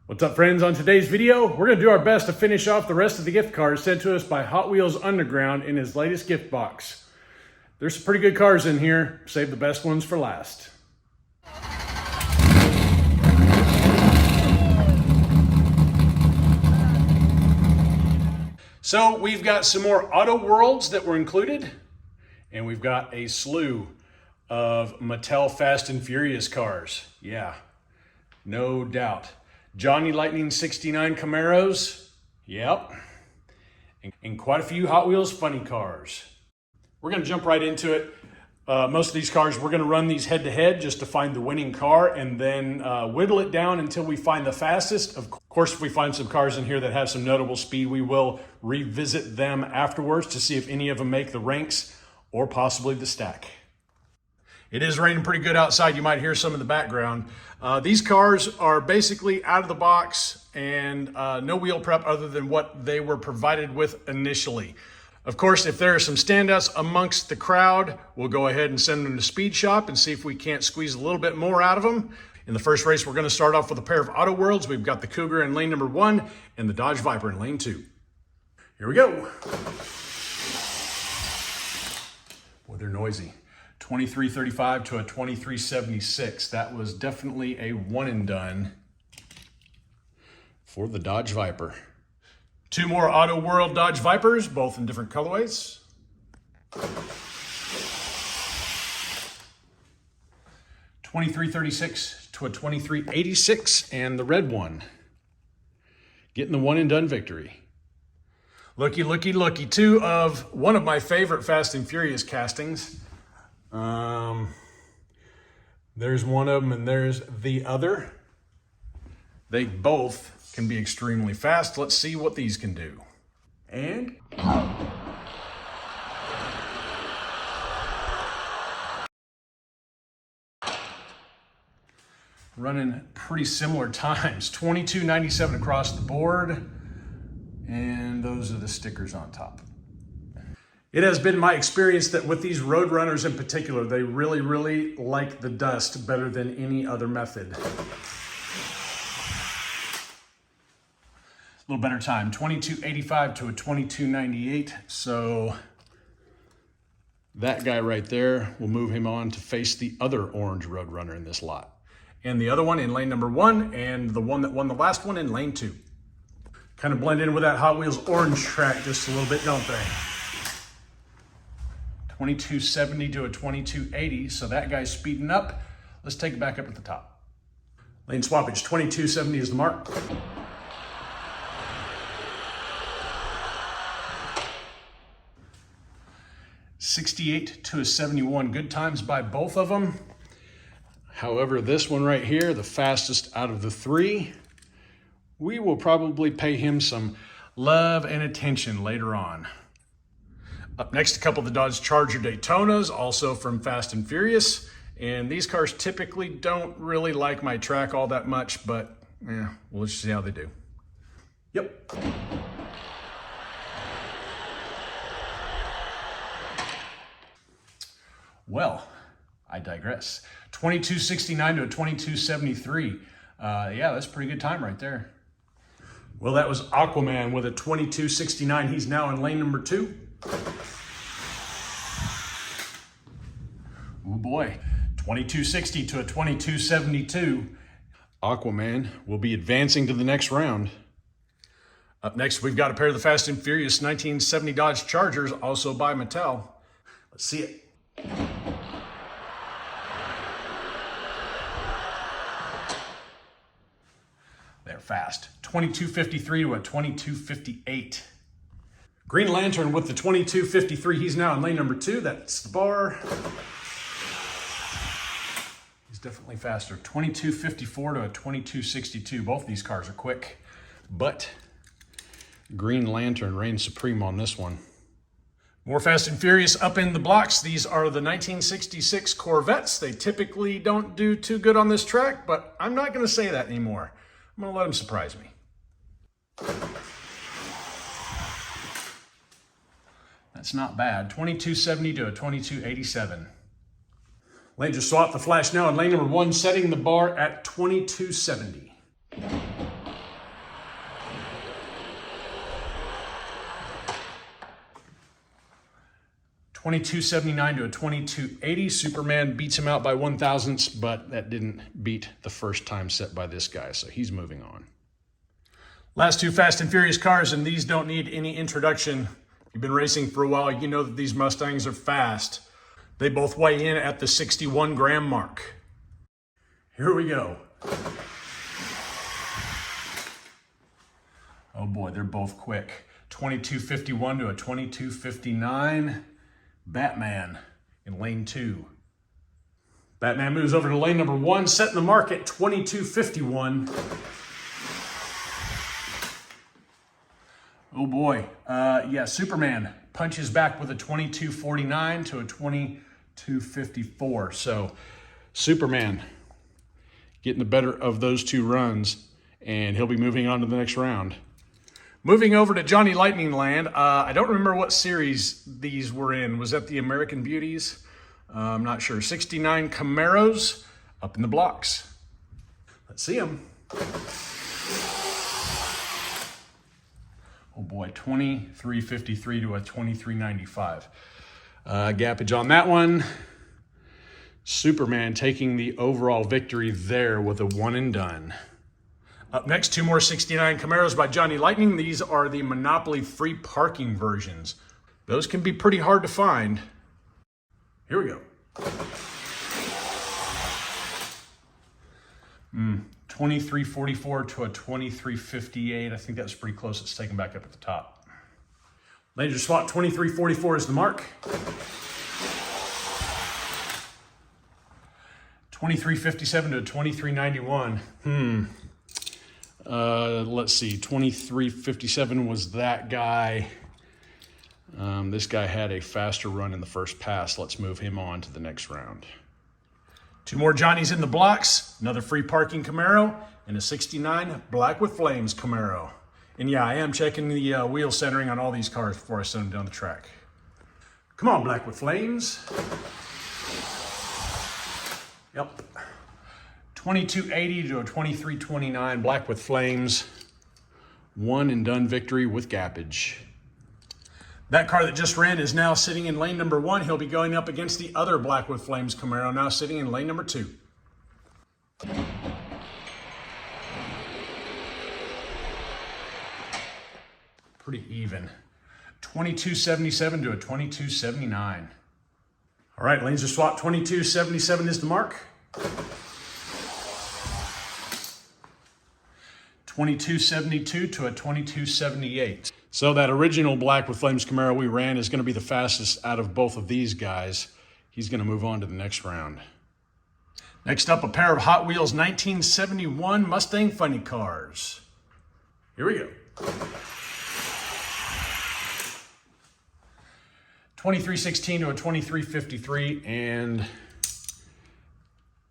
What's up, friends? On today's video, we're going to do our best to finish off the rest of the gift cards sent to us by Hot Wheels Underground in his latest gift box. There's some pretty good cars in here. Save the best ones for last. So we've got some more Auto Worlds that were included, and we've got a slew of Mattel Fast and Furious cars. Yeah, no doubt. Johnny Lightning 69 Camaros, yep, and quite a few Hot Wheels funny cars. We're gonna jump right into it. Most of these cars, we're gonna run these head to head just to find the winning car and then whittle it down until we find the fastest. Of course, if we find some cars in here that have some notable speed, we will revisit them afterwards to see if any of them make the ranks or possibly the stack. It is raining pretty good outside. You might hear some in the background. These cars are basically out of the box and no wheel prep other than what they were provided with initially. Of course, if there are some standouts amongst the crowd, we'll go ahead and send them to Speed Shop and see if we can't squeeze a little bit more out of them. In the first race, we're going to start off with a pair of Auto Worlds. We've got the Cougar in lane number 1 and the Dodge Viper in lane 2. Here we go. Boy, they're noisy. 2335 to a 2376. That was definitely a one and done for the Dodge Viper. Two more Auto World Dodge Vipers, both in different colorways. 2336 to a 2386, and the red one getting the one and done victory. Looky, looky, looky. Two of one of my favorite Fast and Furious castings. There's one of them and there's the other. They both can be extremely fast. Let's see what these can do. And running pretty similar times, 22:97 across the board. And those are the stickers on top. It has been my experience that with these road runners in particular, they really like the dust better than any other method. A little better time, 22:85 to a 22:98. So that guy right there, will move him on to face the other orange road runner in this lot. And the other one in lane number 1, and the one that won the last one in lane 2. Kind of blend in with that Hot Wheels orange track just a little bit, don't they? 2270 to a 2280, so that guy's speeding up. Let's take it back up at the top. Lane swappage, 2270 is the mark. $68 to a 71, good times by both of them. However, this one right here, the fastest out of the three, we will probably pay him some love and attention later on. Up next, a couple of the Dodge Charger Daytonas, also from Fast and Furious. And these cars typically don't really like my track all that much, but yeah, we'll just see how they do. Yep. Well, I digress. 2269 to a 2273. Yeah, that's a pretty good time right there. Well, that was Aquaman with a 2269. He's now in lane number 2. Oh boy, 2260 to a 2272. Aquaman will be advancing to the next round. Up next, we've got a pair of the Fast and Furious 1970 Dodge Chargers, also by Mattel. Let's see it. They're fast. 2253 to a 2258. Green Lantern with the 2253. He's now in lane number 2. That's the bar. He's definitely faster. 2254 to a 2262. Both of these cars are quick, but Green Lantern reigns supreme on this one. More Fast and Furious up in the blocks. These are the 1966 Corvettes. They typically don't do too good on this track, but I'm not going to say that anymore. I'm going to let them surprise me. That's not bad. 2270 to a 2287. Lane just swapped the flash now in lane number 1, setting the bar at 2270. 2279 to a 2280. Superman beats him out by 1/1000ths, but that didn't beat the first time set by this guy, so he's moving on. Last two Fast and Furious cars, and these don't need any introduction. If you've been racing for a while, you know that these Mustangs are fast. They both weigh in at the 61-gram mark. Here we go. Oh boy, they're both quick. 2251 to a 2259. Batman in lane 2. Batman moves over to lane number 1, setting the mark at 2251. Oh boy, yeah, Superman punches back with a 2249 to a 2254. So Superman getting the better of those two runs, and he'll be moving on to the next round. Moving over to Johnny Lightning Land. I don't remember what series these were in. Was that the American Beauties? I'm not sure. 69 Camaros up in the blocks. Let's see them. Oh boy, 2353 to a 2395. Gappage on that one. Superman taking the overall victory there with a one and done. Up next, two more 69 Camaros by Johnny Lightning. These are the Monopoly free parking versions. Those can be pretty hard to find. Here we go. 2344 to a 2358. I think that's pretty close. It's taken back up at the top. Laser swap 2344 is the mark. 2357 to a 2391. Let's see. 2357 was that guy. This guy had a faster run in the first pass. Let's move him on to the next round. Two more Johnnies in the blocks, another free parking Camaro, and a 69 Black with Flames Camaro. And yeah, I am checking the wheel centering on all these cars before I send them down the track. Come on, Black with Flames. Yep. 2280 to a 2329, Black with Flames. One and done victory with gappage. That car that just ran is now sitting in lane number 1. He'll be going up against the other Black with Flames Camaro, now sitting in lane number 2. Pretty even. 2277 to a 2279. All right, lanes are swapped. 2277 is the mark. 2272 to a 2278. So that original Black with Flames Camaro we ran is going to be the fastest out of both of these guys. He's going to move on to the next round. Next up, a pair of Hot Wheels 1971 Mustang Funny Cars. Here we go. 2316 to a 2353, and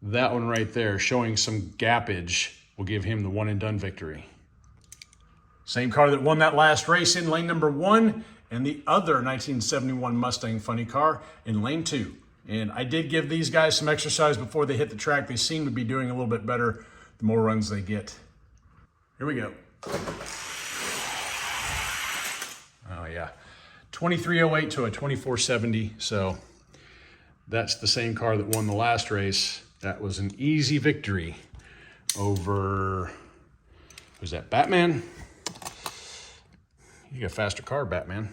that one right there showing some gappage will give him the one and done victory. Same car that won that last race in lane number 1, and the other 1971 Mustang Funny Car in lane 2. And I did give these guys some exercise before they hit the track. They seem to be doing a little bit better the more runs they get. Here we go. Oh yeah, 2308 to a 2470. So that's the same car that won the last race. That was an easy victory over, who's that, Batman? You got a faster car, Batman.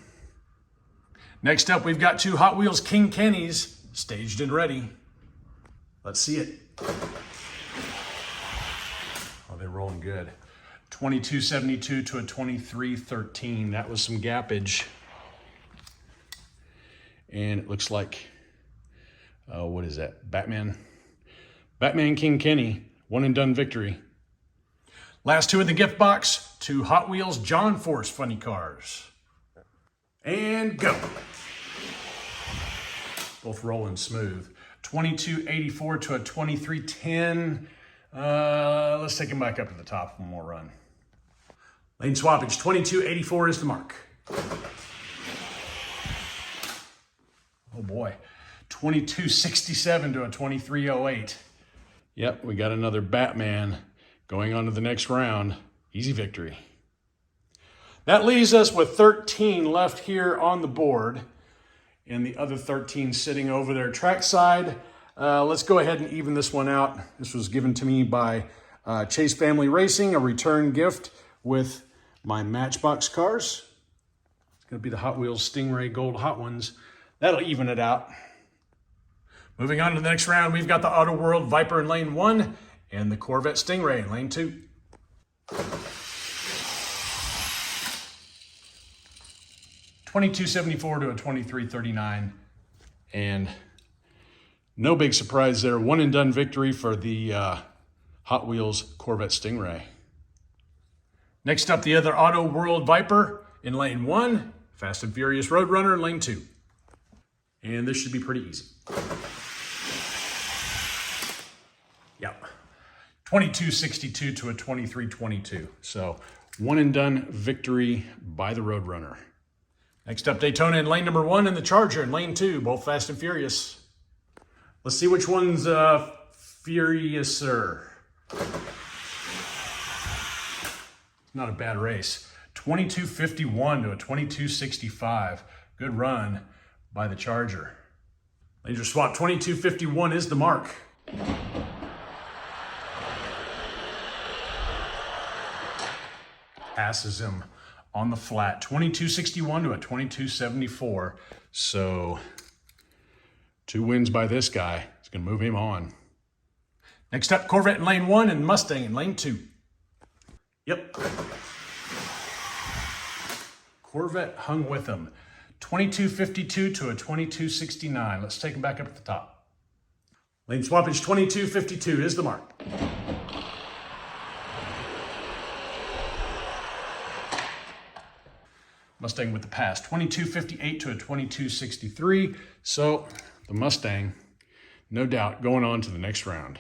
Next up, we've got two Hot Wheels King Kennys staged and ready. Let's see it. Oh, they're rolling good. 2272 to a 2313. That was some gappage. And it looks like, what is that? Batman King Kenny, one and done victory. Last two in the gift box, two Hot Wheels John Force Funny Cars. And go. Both rolling smooth. 2284 to a 2310. Let's take him back up to the top, one more run. Lane swappage, 2284 is the mark. Oh boy, 2267 to a 2308. Yep, we got another Batman going on to the next round. Easy victory. That leaves us with 13 left here on the board. and the other 13 sitting over there trackside. Let's go ahead and even this one out. This was given to me by Chase Family Racing, a return gift with my Matchbox cars. It's going to be the Hot Wheels Stingray Gold Hot Ones. That'll even it out. Moving on to the next round, we've got the Auto World Viper in lane 1 and the Corvette Stingray in lane 2. $22.74 to a $23.39, and no big surprise there. One and done victory for the Hot Wheels Corvette Stingray. Next up, the other Auto World Viper in lane 1, Fast and Furious Roadrunner in lane 2. And this should be pretty easy. Yep. $22.62 to a $23.22. So one and done victory by the Roadrunner. Next up, Daytona in lane number 1 and the Charger in lane 2, both Fast and Furious. Let's see which one's furiouser. Not a bad race. $22.51 to a $22.65. Good run by the Charger. Laser swap, $22.51 is the mark. Passes him on the flat, $22.61 to a $22.74. So 2 wins by this guy. It's going to move him on. Next up, Corvette in lane 1 and Mustang in lane 2. Yep. Corvette hung with him. $22.52 to a $22.69. Let's take him back up at the top. Lane swappage, $22.52 is the mark. Mustang with the pass, $22.58 to a $22.63. So the Mustang, no doubt, going on to the next round.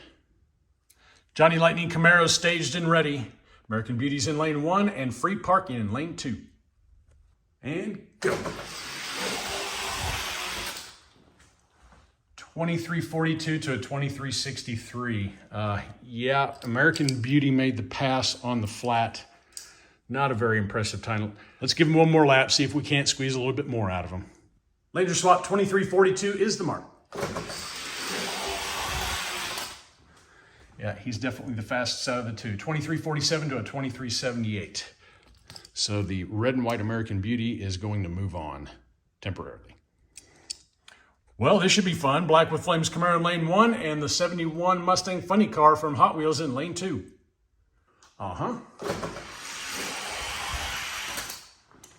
Johnny Lightning Camaro staged and ready. American Beauty's in lane 1 and free parking in lane 2. And go. $23.42 to a $23.63. Yeah, American Beauty made the pass on the flat. Not a very impressive time. Let's give him one more lap, see if we can't squeeze a little bit more out of him. Laser swap, $23.42 is the mark. Yeah, he's definitely the fastest out of the two. $23.47 to a $23.78. So the red and white American Beauty is going to move on temporarily. Well, this should be fun. Black with Flames Camaro in lane 1 and the 71 Mustang Funny Car from Hot Wheels in lane 2.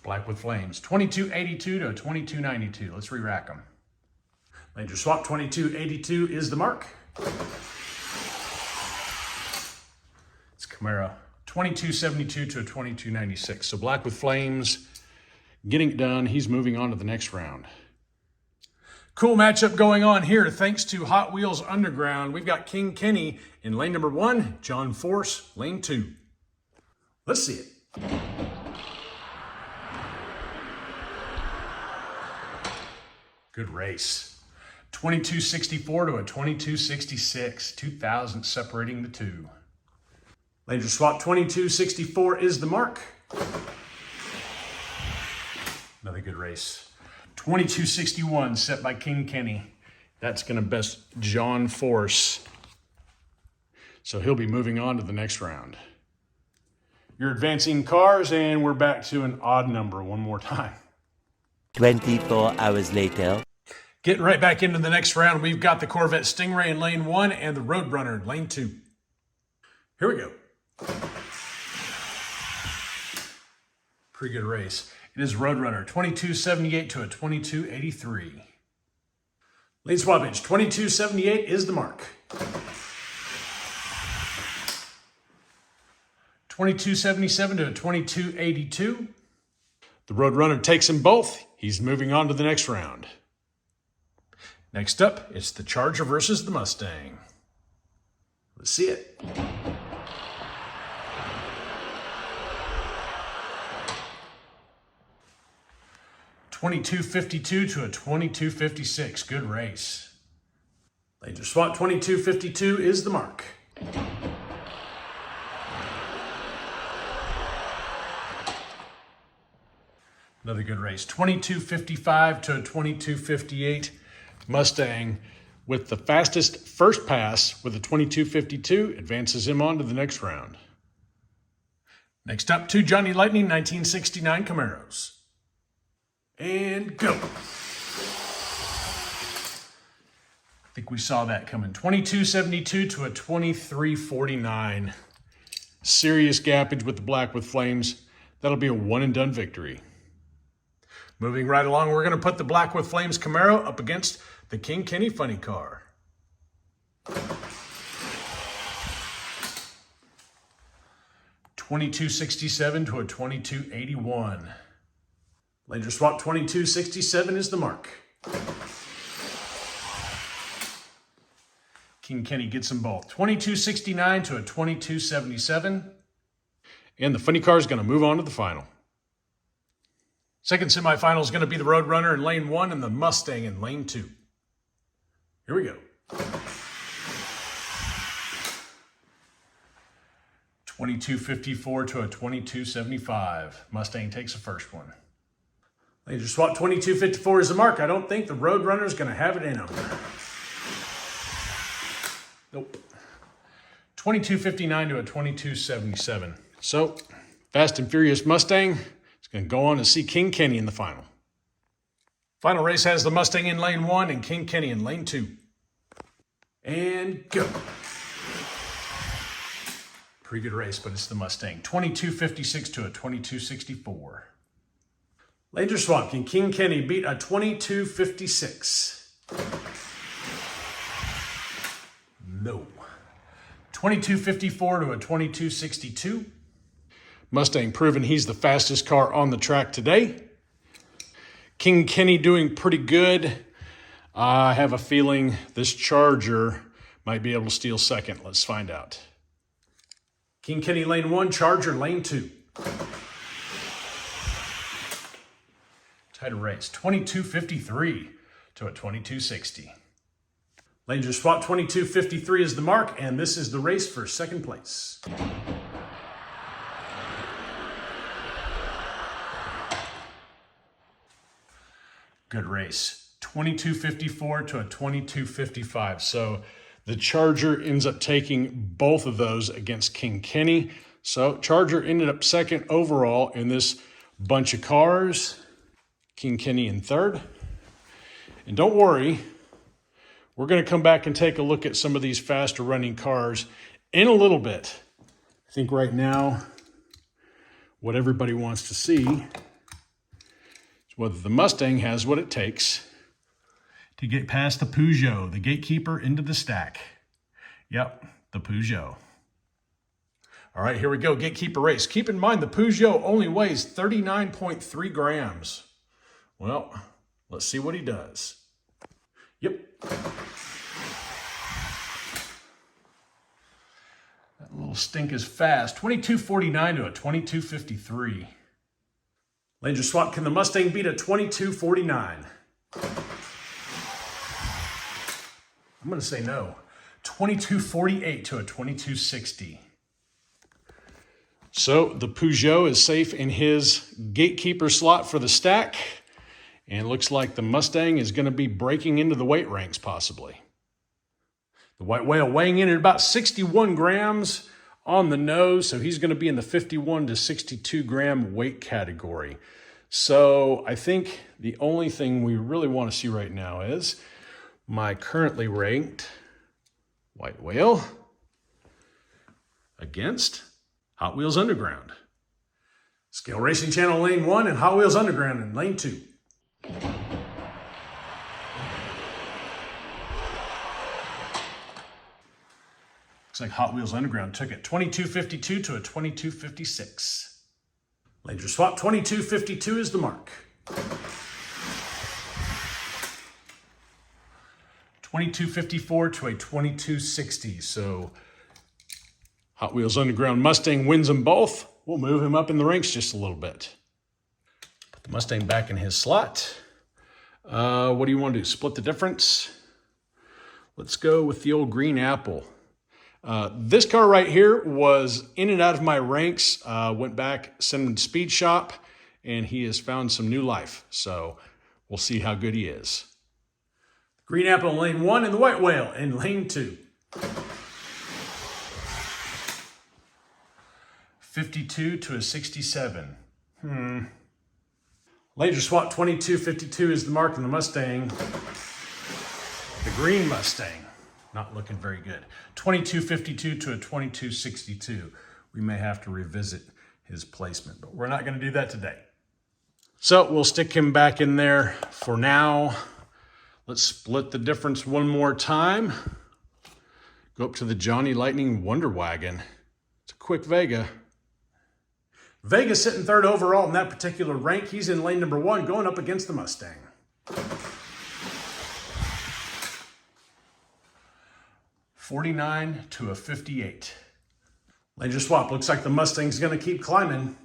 Black with Flames, $22.82 to a $22.92. Let's re-rack them. Laser swap, $22.82 is the mark. It's Camaro, $22.72 to a $22.96. So Black with Flames getting it done. He's moving on to the next round. Cool matchup going on here. Thanks to Hot Wheels Underground, we've got King Kenny in lane number 1, John Force, lane 2. Let's see it. Good race. $22.64 to a $22.66. 2,000 separating the two. Laser swap, $22.64 is the mark. Another good race. $22.61 set by King Kenny. That's going to best John Force. So he'll be moving on to the next round. You're advancing cars, and we're back to an odd number one more time. 24 hours later. Getting right back into the next round, we've got the Corvette Stingray in lane 1 and the Roadrunner in lane 2. Here we go. Pretty good race. It is Roadrunner, $22.78 to a $22.83. Lane swappage, $22.78 is the mark. $22.77 to a $22.82. The Roadrunner takes them both. He's moving on to the next round. Next up, it's the Charger versus the Mustang. Let's see it. $22.52 to a $22.56. Good race. Laser swap, $22.52 is the mark. Another good race. 22:55 to a 22:58. Mustang with the fastest first pass with a 22:52 advances him on to the next round. Next up, two Johnny Lightning 1969 Camaros. And go. I think we saw that coming. 22:72 to a 23:49. Serious gappage with the black with flames. That'll be a one and done victory. Moving right along, we're going to put the black with flames Camaro up against the King Kenny funny car. 22:67 to a 22:81. Laser swap 22:67 is the mark. King Kenny gets them both. 22:69 to a 22:77. And the funny car is going to move on to the final. Second semifinal is going to be the Roadrunner in lane 1 and the Mustang in lane 2. Here we go. 22:54 to a 22:75. Mustang takes the first one. Laser swap 22:54 is the mark. I don't think the Roadrunner is going to have it in him. Nope. 22:59 to a 22:77. So, Fast and Furious Mustang is going to go on to see King Kenny in the final. Final race has the Mustang in lane 1 and King Kenny in lane 2. And go. Pretty good race, but it's the Mustang. 22:56 to a 22:64. Laser swap. Can King Kenny beat a 22:56? No. 22:54 to a 22:62. Mustang proving he's the fastest car on the track today. King Kenny doing pretty good. I have a feeling this Charger might be able to steal second. Let's find out. King Kenny lane 1, Charger lane 2. Tighter race. 22:53 to a 22:60. Laser swap 22:53 is the mark, and this is the race for second place. Good race. 22:54 to a 22:55. So the Charger ends up taking both of those against King Kenny. So Charger ended up second overall in this bunch of cars. King Kenny in third. And don't worry, we're going to come back and take a look at some of these faster running cars in a little bit. I think right now, what everybody wants to see is whether the Mustang has what it takes to get past the Peugeot, the gatekeeper, into the stack. Yep, the Peugeot. All right, here we go, gatekeeper race. Keep in mind, the Peugeot only weighs 39.3 grams. Well, let's see what he does. Yep. That little stink is fast. 22:49 to a 22:53. Laser swap, can the Mustang beat a 22:49? I'm going to say no. 22:48 to a 22:60. So the Peugeot is safe in his gatekeeper slot for the stack. And it looks like the Mustang is going to be breaking into the weight ranks possibly. The White Whale weighing in at about 61 grams on the nose. So he's going to be in the 51 to 62 gram weight category. So I think the only thing we really want to see right now is my currently ranked White Whale against Hot Wheels Underground. Scale Racing Channel lane 1 and Hot Wheels Underground in lane 2. Looks like Hot Wheels Underground took it 22:52 to a 22:56. Laser swap 22:52 is the mark. 22:54 to a 22:60. So Hot Wheels Underground Mustang wins them both. We'll move him up in the ranks just a little bit. Put the Mustang back in his slot. What do you want to do? Split the difference? Let's go with the old green apple. This car right here was in and out of my ranks. Went back, sent him to Speed Shop, and he has found some new life. So we'll see how good he is. Green Apple in lane 1 and the White Whale in lane 2. 52 to a 67. Laser Swap 2252 is the mark in the Mustang. The green Mustang, not looking very good. 2252 to a 2262. We may have to revisit his placement, but we're not going to do that today. So we'll stick him back in there for now. Let's split the difference one more time. Go up to the Johnny Lightning Wonder Wagon. It's a quick Vega. Vega sitting third overall in that particular rank. He's in lane number 1 going up against the Mustang. $49 to a 58. Laser Swap, looks like the Mustang's gonna keep climbing.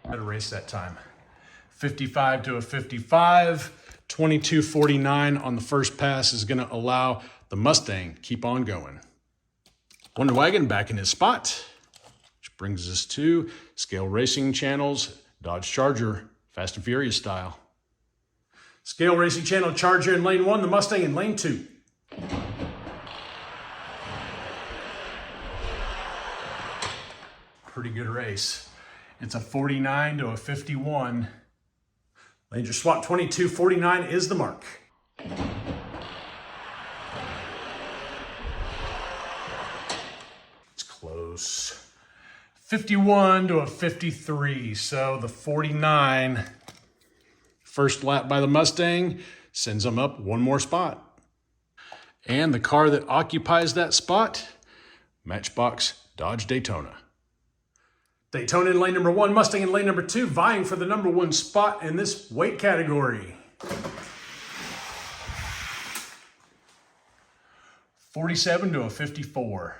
Had a race that time. 55 to a 55. 22.49 on the first pass is gonna allow the Mustang to keep on going. Wonder Wagon back in his spot, which brings us to Scale Racing Channel's Dodge Charger, Fast and Furious style. Scale Racing Channel Charger in lane 1, the Mustang in lane 2. Pretty good race. It's a 49 to a 51. Laser Swap 22.49 is the mark. It's close. 51 to a 53. So the 49, first lap by the Mustang, sends them up one more spot. And the car that occupies that spot, Matchbox Dodge Daytona. Daytona in lane number 1, Mustang in lane number 2, vying for the number 1 spot in this weight category. 47 to a 54.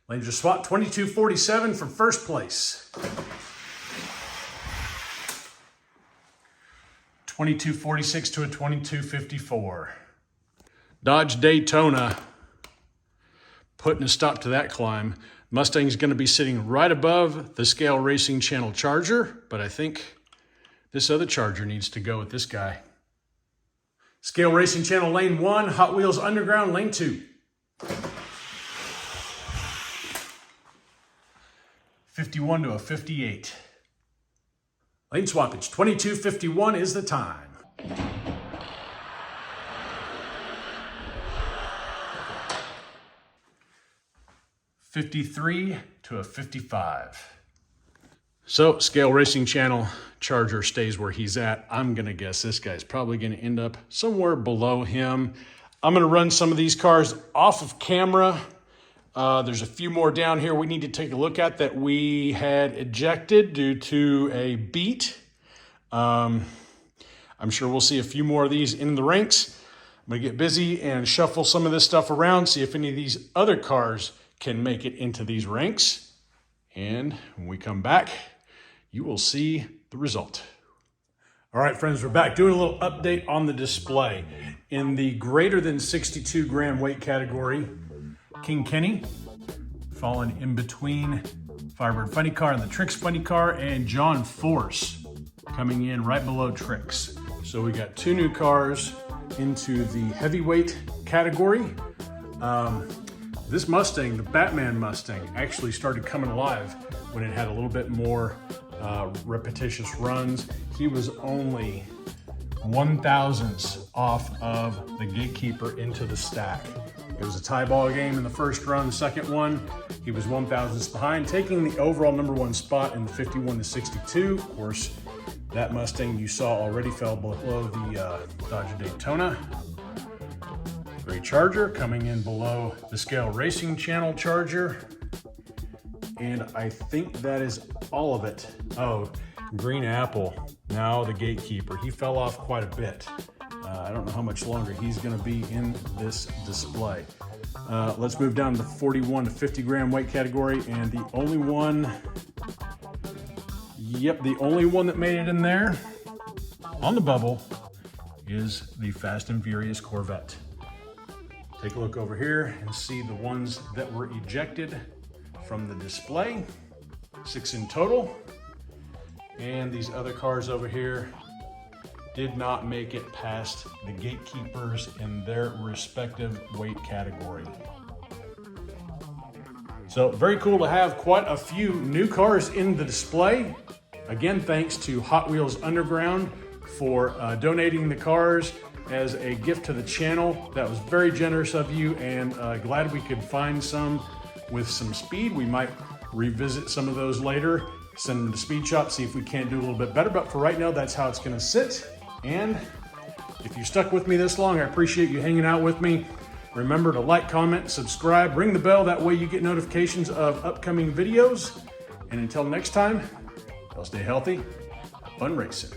Laser Swap 22.47 for first place. 22.46 to a 22.54. Dodge Daytona putting a stop to that climb. Mustang's going to be sitting right above the Scale Racing Channel Charger, but I think this other Charger needs to go with this guy. Scale Racing Channel lane 1, Hot Wheels Underground lane 2. 51 to a 58. Lane swappage, 22.51 is the time. $53 to a 55. So Scale Racing Channel Charger stays where he's at. I'm gonna guess this guy's probably gonna end up somewhere below him. I'm gonna run some of these cars off of camera. There's a few more down here we need to take a look at that we had ejected due to a beat. I'm sure we'll see a few more of these in the ranks. I'm gonna get busy and shuffle some of this stuff around, see if any of these other cars can make it into these ranks. And when we come back, you will see the result. All right, friends, we're back doing a little update on the display. In the greater than 62 gram weight category, King Kenny falling in between Firebird Funny Car and the Tricks Funny Car, and John Force coming in right below Tricks. So we got 2 new cars into the heavyweight category. This Mustang, the Batman Mustang, actually started coming alive when it had a little bit more repetitious runs. He was only 1/1000th off of the Gatekeeper into the stack. It was a tie ball game in the first run. The second one, he was 1/1000th behind, taking the overall number 1 spot in the 51 to 62. Of course, that Mustang you saw already fell below the Dodge Daytona. Great Charger coming in below the Scale Racing Channel Charger. And I think that is all of it. Oh, Green Apple, now the Gatekeeper. He fell off quite a bit. I don't know how much longer he's gonna be in this display. Let's move down to the 41 to 50 gram weight category, and the only one that made it in there on the bubble is the Fast and Furious Corvette. Take a look over here and see the ones that were ejected from the display. 6 in total. And these other cars over here did not make it past the gatekeepers in their respective weight category. So very cool to have quite a few new cars in the display. Again, thanks to Hot Wheels Underground for donating the cars as a gift to the channel. That was very generous of you, and glad we could find some with some speed. We might revisit some of those later, send them to Speed Shop, see if we can't do a little bit better. But for right now, that's how it's gonna sit. And if you stuck with me this long, I appreciate you hanging out with me. Remember to like, comment, subscribe, ring the bell. That way you get notifications of upcoming videos. And until next time, y'all stay healthy, have fun racing.